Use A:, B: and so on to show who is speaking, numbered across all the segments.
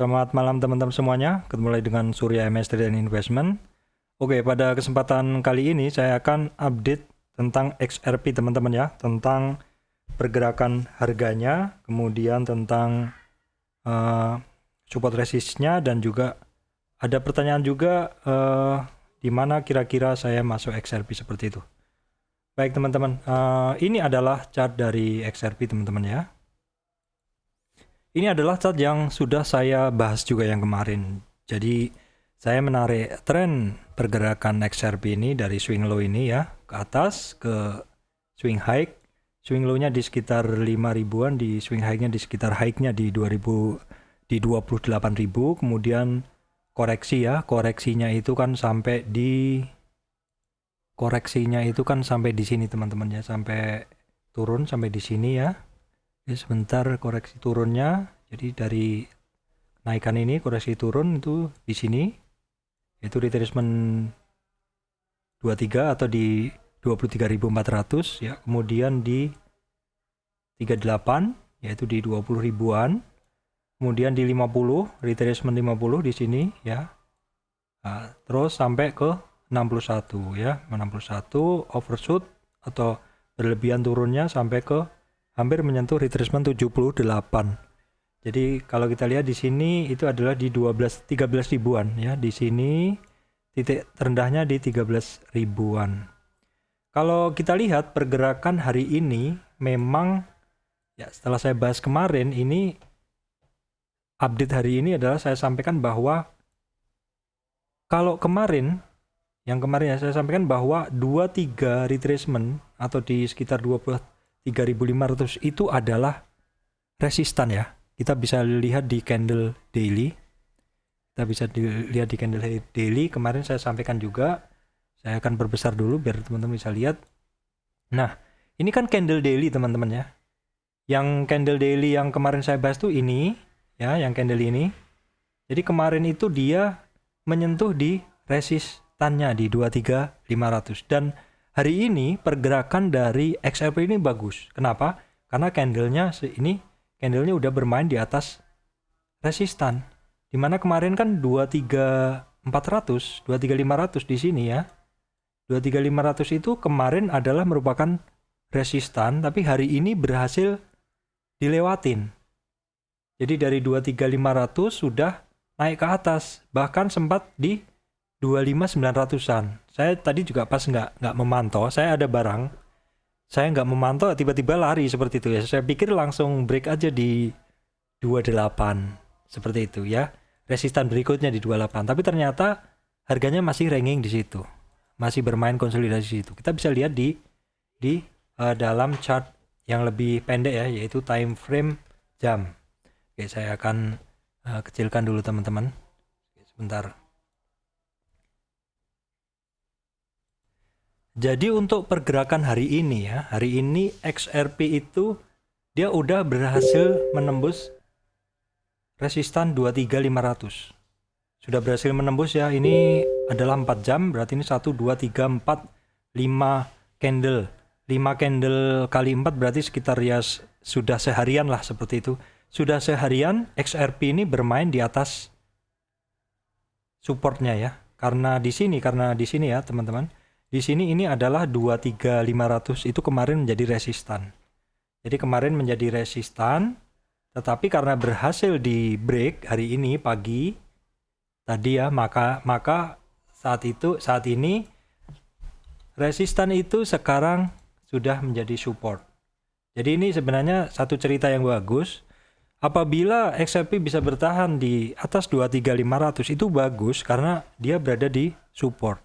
A: Selamat malam teman-teman semuanya, ketemu lagi dengan Surya MS Trade and Investment. Oke, pada kesempatan kali ini saya akan update tentang XRP teman-teman ya, tentang pergerakan harganya, kemudian tentang support resistnya, dan juga ada pertanyaan juga di mana kira-kira saya masuk XRP seperti itu. Baik teman-teman, ini adalah chart dari XRP teman-teman ya. Ini adalah chart yang sudah saya bahas juga yang kemarin. Jadi saya menarik tren pergerakan XRP ini dari swing low ini ya ke atas ke swing high. Swing low-nya di sekitar 5.000-an, di swing high-nya di sekitar high-nya di 28.000, kemudian koreksi ya. Koreksinya itu kan sampai di sini teman-teman ya, sampai turun sampai di sini ya. Sebentar koreksi turunnya, jadi dari kenaikan ini koreksi turun itu di sini, yaitu retracement 23 atau di 23.400 ya, kemudian di 38 yaitu di 20.000-an, kemudian di 50 retracement 50 di sini ya, terus sampai ke 61 ya, 61 overshoot atau berlebihan turunnya sampai ke hampir menyentuh retracement 78. Jadi kalau kita lihat di sini itu adalah di 13 ribuan ya. Di sini titik terendahnya di 13 ribuan. Kalau kita lihat pergerakan hari ini memang ya, setelah saya bahas kemarin, ini update hari ini adalah saya sampaikan bahwa kalau kemarin ya saya sampaikan bahwa 23 retracement atau di sekitar 3.500 itu adalah resistan ya. Kita bisa lihat di candle daily. Kemarin saya sampaikan juga. Saya akan perbesar dulu biar teman-teman bisa lihat. Nah, ini kan candle daily teman-teman ya. Yang candle daily yang kemarin saya bahas tuh ini ya, yang candle ini. Jadi kemarin itu dia menyentuh di resistannya di 23.500, dan hari ini pergerakan dari XRP ini bagus. Kenapa? Karena candlenya udah bermain di atas resistan. Dimana kemarin kan 23.400, 23.500 di sini ya. 23.500 itu kemarin adalah merupakan resistan, tapi hari ini berhasil dilewatin. Jadi dari 23.500 sudah naik ke atas, bahkan sempat di 25.900-an. Saya tadi juga pas nggak memantau, saya ada barang, saya nggak memantau, tiba-tiba lari seperti itu ya. Saya pikir langsung break aja di 28 seperti itu ya. Resistan berikutnya di 28, tapi ternyata harganya masih ranging di situ, masih bermain konsolidasi di situ. Kita bisa lihat di dalam chart yang lebih pendek ya, yaitu time frame jam. Oke, saya akan kecilkan dulu teman-teman. Sebentar. Jadi untuk pergerakan hari ini ya, hari ini XRP itu dia udah berhasil menembus resistan 23.500. Sudah berhasil menembus ya, ini adalah 4 jam, berarti ini 1, 2, 3, 4, 5 candle. 5 candle kali 4 berarti sekitar ya sudah seharian lah seperti itu. Sudah seharian XRP ini bermain di atas supportnya ya. Karena di sini ya teman-teman. Di sini ini adalah 23.500, itu kemarin menjadi resistan. Jadi kemarin menjadi resistan, tetapi karena berhasil di break hari ini pagi tadi ya, maka saat ini resistan itu sekarang sudah menjadi support. Jadi ini sebenarnya satu cerita yang bagus. Apabila XRP bisa bertahan di atas 23.500 itu bagus karena dia berada di support.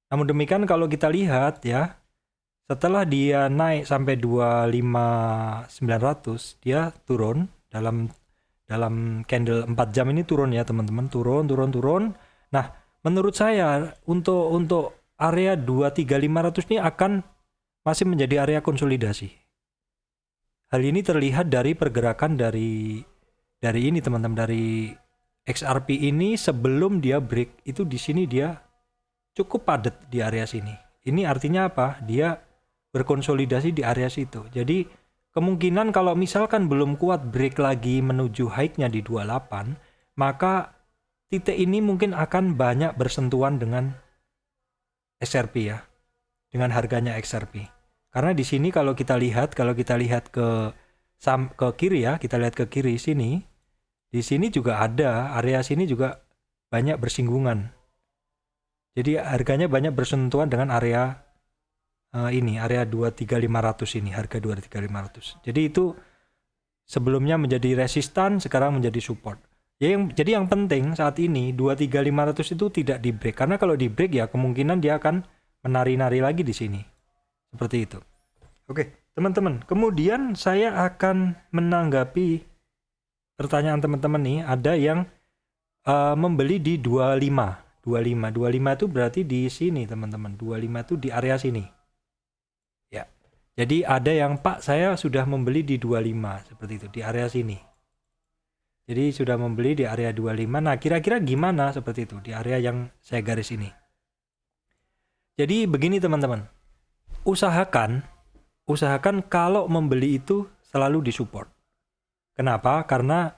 A: Namun demikian kalau kita lihat ya, setelah dia naik sampai 25.900, dia turun dalam candle 4 jam ini turun ya teman-teman, turun. Nah, menurut saya untuk area 23.500 ini akan masih menjadi area konsolidasi. Hal ini terlihat dari pergerakan dari ini teman-teman, dari XRP ini sebelum dia break itu di sini dia cukup padat di area sini. Ini artinya apa? Dia berkonsolidasi di area situ. Jadi kemungkinan kalau misalkan belum kuat break lagi menuju high-nya di 28, maka titik ini mungkin akan banyak bersentuhan dengan XRP ya, dengan harganya XRP. Karena di sini kalau kita lihat ke kiri ya, kita lihat ke kiri sini, di sini juga ada area sini juga banyak bersinggungan. Jadi harganya banyak bersentuhan dengan area ini, area 23500 ini, harga 23500. Jadi itu sebelumnya menjadi resistan, sekarang menjadi support. Jadi yang penting saat ini 23500 itu tidak di break, karena kalau di break ya kemungkinan dia akan menari-nari lagi di sini. Seperti itu. Oke, teman-teman. Kemudian saya akan menanggapi pertanyaan teman-teman nih. Ada yang membeli di 25 itu berarti di sini, teman-teman. 25 itu di area sini. Ya. Jadi ada yang, Pak, saya sudah membeli di 25 seperti itu, di area sini. Jadi sudah membeli di area 25. Nah, kira-kira gimana seperti itu di area yang saya garis ini. Jadi begini, teman-teman. Usahakan kalau membeli itu selalu disupport. Kenapa? Karena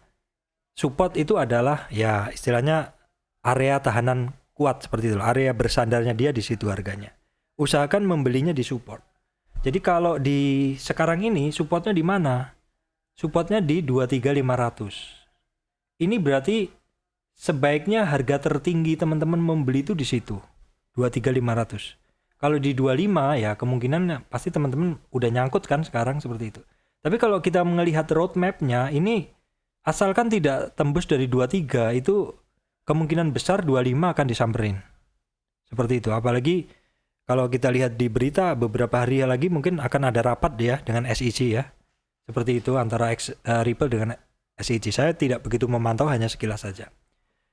A: support itu adalah ya istilahnya area tahanan kuat seperti itu. Area bersandarnya dia di situ harganya. Usahakan membelinya di support. Jadi kalau di sekarang ini supportnya di mana? Supportnya di 23500. Ini berarti sebaiknya harga tertinggi teman-teman membeli itu di situ, 23500. Kalau di 25 ya kemungkinan pasti teman-teman udah nyangkut kan sekarang seperti itu. Tapi kalau kita melihat roadmap-nya ini, asalkan tidak tembus dari 23 itu kemungkinan besar 25 akan disamperin. Seperti itu. Apalagi kalau kita lihat di berita beberapa hari lagi mungkin akan ada rapat ya dengan SEC ya. Seperti itu antara Ripple dengan SEC. Saya tidak begitu memantau, hanya sekilas saja.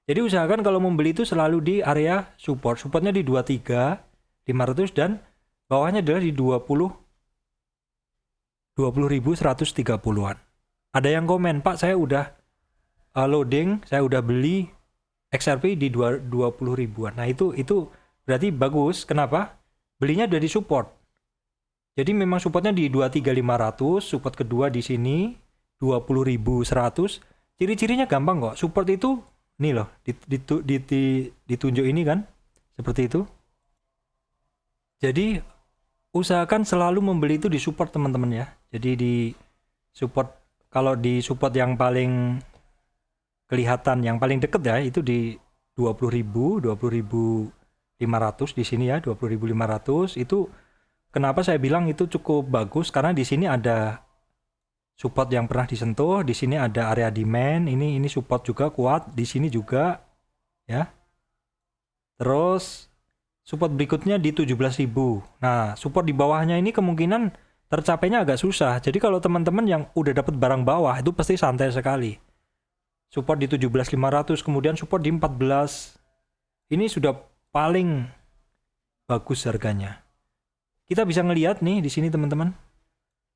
A: Jadi usahakan kalau membeli itu selalu di area support. Supportnya di 23.500 dan bawahnya adalah di 20.130-an. Ada yang komen, Pak, saya udah loading, saya udah beli XRP di 20.000-an. Nah itu berarti bagus. Kenapa? Belinya udah di support. Jadi memang supportnya di 23.500, support kedua di sini 20.100. Ciri-cirinya gampang kok. Support itu nih loh, ditunjuk ini kan, seperti itu. Jadi usahakan selalu membeli itu di support, teman-teman ya. Jadi di support, kalau di support yang paling kelihatan, yang paling deket ya, itu di 20.500 di sini ya, 20.500 itu. Kenapa saya bilang itu cukup bagus? Karena di sini ada support yang pernah disentuh, di sini ada area demand, ini support juga kuat, di sini juga ya. Terus support berikutnya di 17.000. Nah, support di bawahnya ini kemungkinan tercapainya agak susah. Jadi kalau teman-teman yang udah dapat barang bawah itu pasti santai sekali. Support di 17.500, kemudian support di 14. Ini sudah paling bagus harganya. Kita bisa ngelihat nih di sini, teman-teman.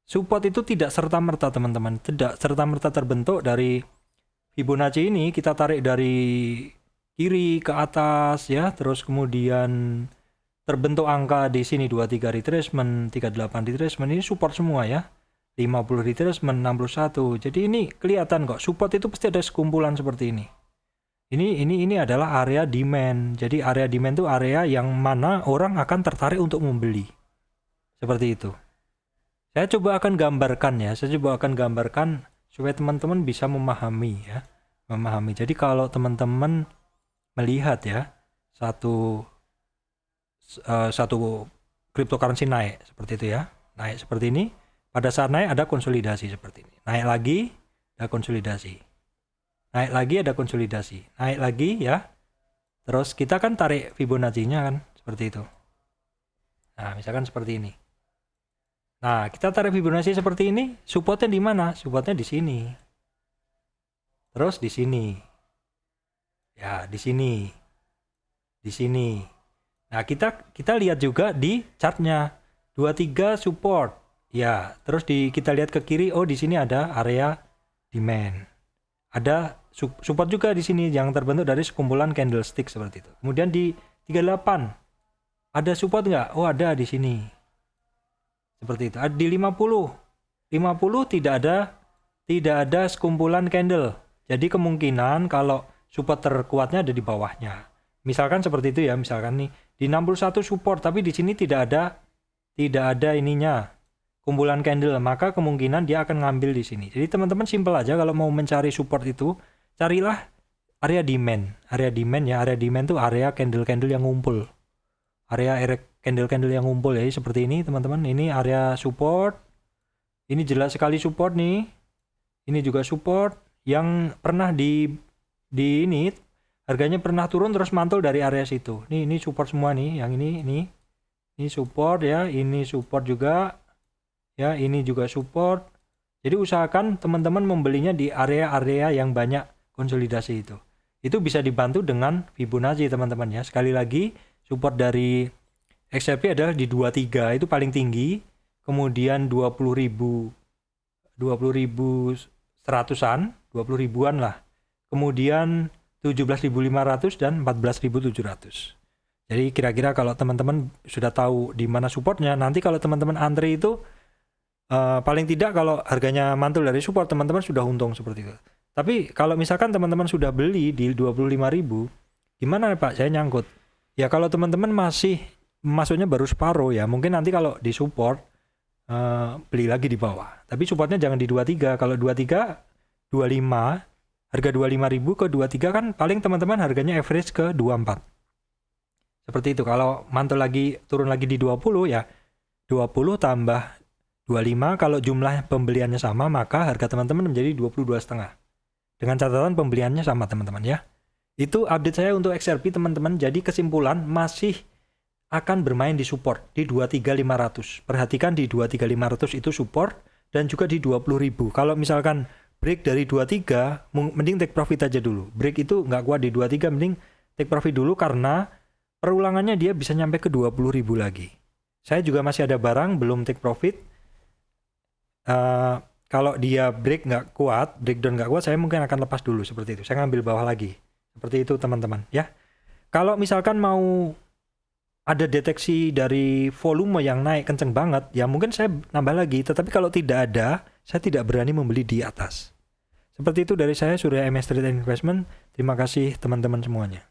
A: Support itu tidak serta-merta, teman-teman. Tidak serta-merta terbentuk dari Fibonacci ini. Kita tarik dari kiri ke atas ya, terus kemudian terbentuk angka di sini 23 retracement, 38 retracement. Ini support semua ya. 50 retracement, 61. Jadi ini kelihatan kok, support itu pasti ada sekumpulan seperti ini. Ini adalah area demand. Jadi area demand itu area yang mana orang akan tertarik untuk membeli. Seperti itu. Saya coba akan gambarkan ya. Saya coba akan gambarkan supaya teman-teman bisa memahami ya. Memahami. Jadi kalau teman-teman melihat ya satu cryptocurrency naik seperti itu ya. Naik seperti ini. Pada saat naik ada konsolidasi seperti ini. Naik lagi ada konsolidasi. Naik lagi ada konsolidasi. Naik lagi ya. Terus kita kan tarik Fibonacci-nya kan seperti itu. Nah, misalkan seperti ini. Nah, kita tarik Fibonacci seperti ini, supportnya di mana? Supportnya di sini. Terus di sini. Ya, di sini. Di sini. Nah, kita lihat juga di chartnya 23 support. Ya, terus kita lihat ke kiri, oh di sini ada area demand. Ada support juga di sini yang terbentuk dari sekumpulan candlestick seperti itu. Kemudian di 38 ada support nggak? Oh, ada di sini. Seperti itu. Di 50 50 tidak ada sekumpulan candle. Jadi kemungkinan kalau support terkuatnya ada di bawahnya. Misalkan seperti itu ya, misalkan nih di 61 support tapi di sini tidak ada ininya kumpulan candle, maka kemungkinan dia akan ngambil di sini. Jadi teman-teman simple aja kalau mau mencari support itu, carilah area demand. Area demand ya, area demand itu area candle-candle yang ngumpul. Area candle-candle yang ngumpul ya, seperti ini teman-teman. Ini area support. Ini jelas sekali support nih. Ini juga support yang pernah di ini harganya pernah turun terus mantul dari area situ. Ini support semua nih, yang ini support ya, ini support juga. Ya, ini juga support. Jadi usahakan teman-teman membelinya di area-area yang banyak konsolidasi itu. Itu bisa dibantu dengan Fibonacci teman-teman ya. Sekali lagi, support dari XRP adalah di 23 itu paling tinggi, kemudian 20.100-an, 20 ribuan lah. Kemudian 17.500 dan 14.700. Jadi kira-kira kalau teman-teman sudah tahu di mana supportnya, nanti kalau teman-teman antri itu paling tidak kalau harganya mantul dari support, teman-teman sudah untung seperti itu. Tapi kalau misalkan teman-teman sudah beli di 25.000, gimana Pak? Saya nyangkut. Ya kalau teman-teman masuknya baru separuh ya, mungkin nanti kalau di support beli lagi di bawah. Tapi supportnya jangan di 23. Kalau 23, 25, harga 25.000 ke 23 kan paling teman-teman harganya average ke 24. Seperti itu. Kalau mantul lagi, turun lagi di 20 ya, 20 tambah 25. Kalau jumlah pembeliannya sama, maka harga teman-teman menjadi 22,5. Dengan catatan pembeliannya sama teman-teman ya. Itu update saya untuk XRP teman-teman. Jadi kesimpulan masih akan bermain di support di 23.500. Perhatikan di 23.500 itu support dan juga di 20.000. Kalau misalkan break dari 23, mending take profit aja dulu. Break itu nggak kuat di 23, mending take profit dulu karena perulangannya dia bisa nyampe ke 20.000 lagi. Saya juga masih ada barang belum take profit. Kalau dia break nggak kuat, breakdown nggak kuat, saya mungkin akan lepas dulu seperti itu. Saya ngambil bawah lagi. Seperti itu teman-teman ya. Kalau misalkan mau ada deteksi dari volume yang naik kenceng banget, ya mungkin saya nambah lagi. Tetapi kalau tidak ada, saya tidak berani membeli di atas. Seperti itu dari saya, Surya MS Trade Investment. Terima kasih teman-teman semuanya.